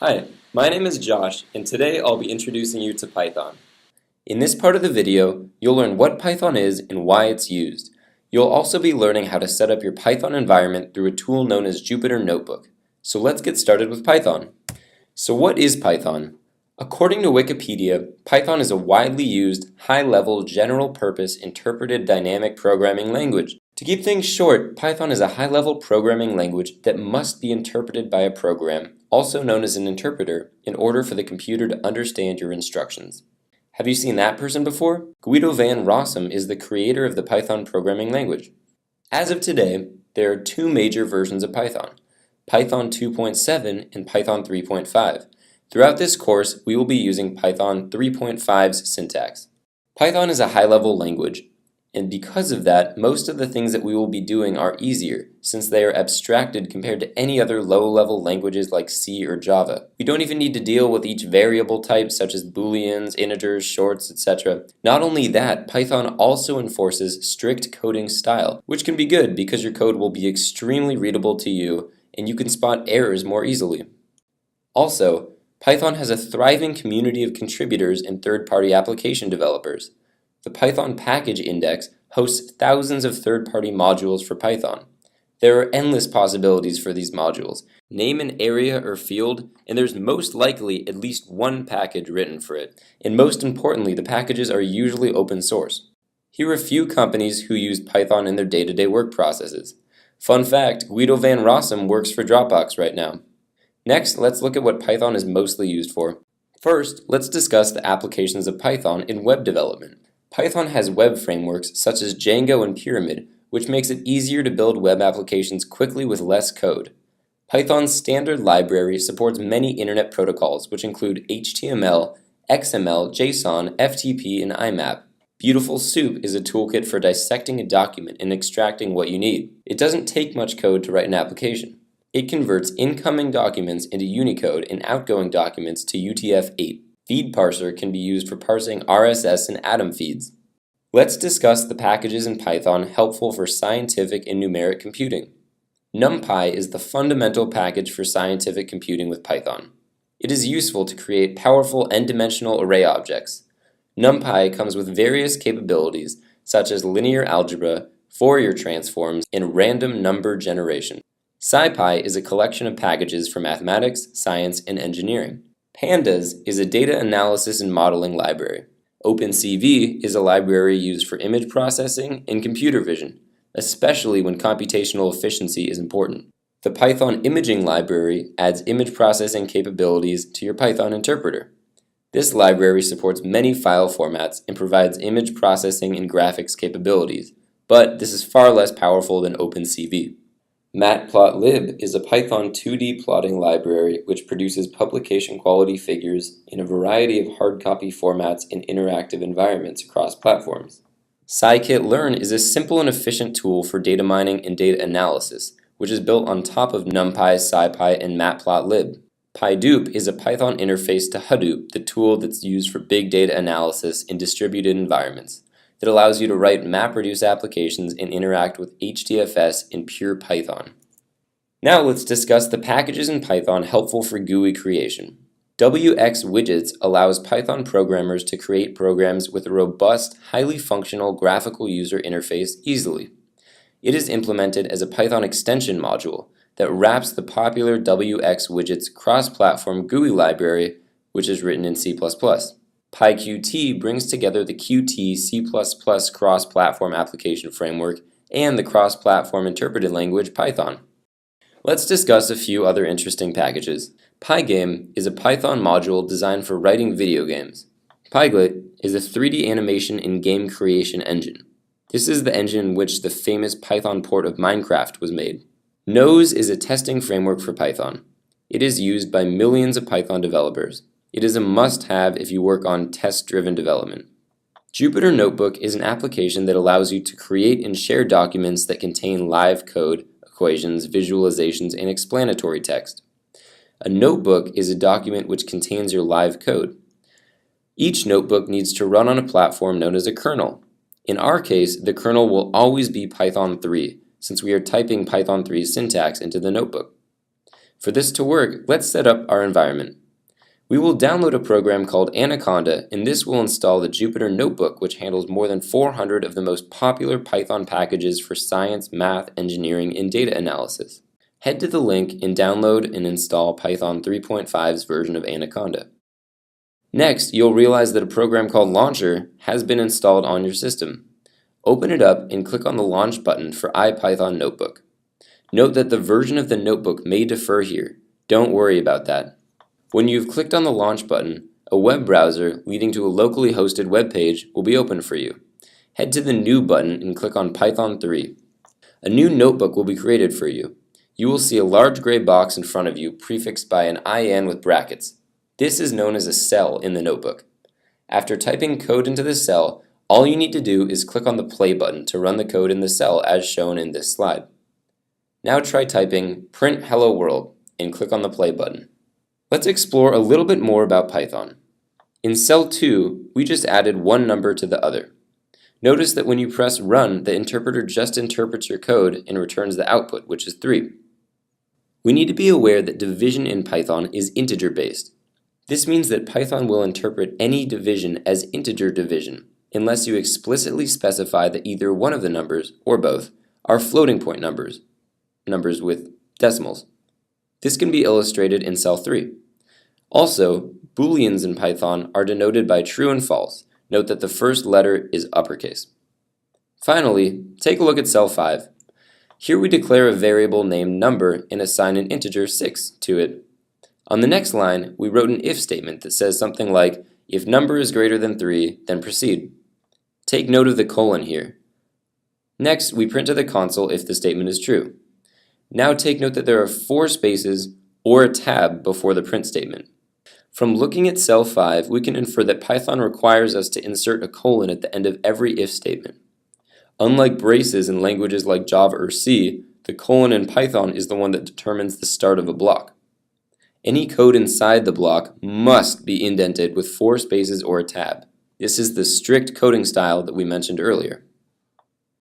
Hi, my name is Josh, and today I'll be introducing you to Python. In this part of the video, you'll learn what Python is and why it's used. You'll also be learning how to set up your Python environment through a tool known as Jupyter Notebook. So let's get started with Python. So what is Python? According to Wikipedia, Python is a widely used, high-level, general-purpose interpreted dynamic programming language. To keep things short, Python is a high-level programming language that must be interpreted by a program, also known as an interpreter, in order for the computer to understand your instructions. Have you seen that person before? Guido van Rossum is the creator of the Python programming language. As of today, there are two major versions of Python, Python 2.7 and Python 3.5. Throughout this course, we will be using Python 3.5's syntax. Python is a high-level language, and because of that, most of the things that we will be doing are easier, since they are abstracted compared to any other low-level languages like C or Java. We don't even need to deal with each variable type such as booleans, integers, shorts, etc. Not only that, Python also enforces strict coding style, which can be good because your code will be extremely readable to you and you can spot errors more easily. Also, Python has a thriving community of contributors and third-party application developers. The Python package index hosts thousands of third-party modules for Python. There are endless possibilities for these modules. Name an area or field, and there's most likely at least one package written for it. And most importantly, the packages are usually open source. Here are a few companies who use Python in their day-to-day work processes. Fun fact, Guido van Rossum works for Dropbox right now. Next, let's look at what Python is mostly used for. First, let's discuss the applications of Python in web development. Python has web frameworks such as Django and Pyramid, which makes it easier to build web applications quickly with less code. Python's standard library supports many internet protocols, which include HTML, XML, JSON, FTP, and IMAP. Beautiful Soup is a toolkit for dissecting a document and extracting what you need. It doesn't take much code to write an application. It converts incoming documents into Unicode and outgoing documents to UTF-8. Feed Parser can be used for parsing RSS and Atom feeds. Let's discuss the packages in Python helpful for scientific and numeric computing. NumPy is the fundamental package for scientific computing with Python. It is useful to create powerful n-dimensional array objects. NumPy comes with various capabilities such as linear algebra, Fourier transforms, and random number generation. SciPy is a collection of packages for mathematics, science, and engineering. Pandas is a data analysis and modeling library. OpenCV is a library used for image processing and computer vision, especially when computational efficiency is important. The Python imaging library adds image processing capabilities to your Python interpreter. This library supports many file formats and provides image processing and graphics capabilities, but this is far less powerful than OpenCV. Matplotlib is a Python 2D plotting library which produces publication-quality figures in a variety of hard copy formats and interactive environments across platforms. Scikit-learn is a simple and efficient tool for data mining and data analysis, which is built on top of NumPy, SciPy, and Matplotlib. PyDupe is a Python interface to Hadoop, the tool that's used for big data analysis in distributed environments, that allows you to write MapReduce applications and interact with HDFS in pure Python. Now let's discuss the packages in Python helpful for GUI creation. WXWidgets allows Python programmers to create programs with a robust, highly functional graphical user interface easily. It is implemented as a Python extension module that wraps the popular WXWidgets cross-platform GUI library, which is written in C++. PyQt brings together the Qt C++ cross-platform application framework and the cross-platform interpreted language Python. Let's discuss a few other interesting packages. Pygame is a Python module designed for writing video games. Pyglit is a 3D animation and game creation engine. This is the engine in which the famous Python port of Minecraft was made. Nose is a testing framework for Python. It is used by millions of Python developers. It is a must-have if you work on test-driven development. Jupyter Notebook is an application that allows you to create and share documents that contain live code, equations, visualizations, and explanatory text. A notebook is a document which contains your live code. Each notebook needs to run on a platform known as a kernel. In our case, the kernel will always be Python 3, since we are typing Python 3's syntax into the notebook. For this to work, let's set up our environment. We will download a program called Anaconda, and this will install the Jupyter Notebook, which handles more than 400 of the most popular Python packages for science, math, engineering, and data analysis. Head to the link and download and install Python 3.5's version of Anaconda. Next, you'll realize that a program called Launcher has been installed on your system. Open it up and click on the Launch button for IPython Notebook. Note that the version of the notebook may differ here. Don't worry about that. When you've clicked on the Launch button, a web browser leading to a locally hosted web page will be open for you. Head to the New button and click on Python 3. A new notebook will be created for you. You will see a large gray box in front of you prefixed by an IN with brackets. This is known as a cell in the notebook. After typing code into the cell, all you need to do is click on the play button to run the code in the cell as shown in this slide. Now try typing print hello world and click on the play button. Let's explore a little bit more about Python. In cell 2, we just added one number to the other. Notice that when you press run, the interpreter just interprets your code and returns the output, which is 3. We need to be aware that division in Python is integer-based. This means that Python will interpret any division as integer division, unless you explicitly specify that either one of the numbers, or both, are floating point numbers, numbers with decimals. This can be illustrated in cell 3. Also, Booleans in Python are denoted by true and false. Note that the first letter is uppercase. Finally, take a look at cell 5. Here we declare a variable named number and assign an integer 6 to it. On the next line, we wrote an if statement that says something like, if number is greater than 3, then proceed. Take note of the colon here. Next, we print to the console if the statement is true. Now take note that there are 4 spaces or a tab before the print statement. From looking at cell 5, we can infer that Python requires us to insert a colon at the end of every if statement. Unlike braces in languages like Java or C, the colon in Python is the one that determines the start of a block. Any code inside the block must be indented with 4 spaces or a tab. This is the strict coding style that we mentioned earlier.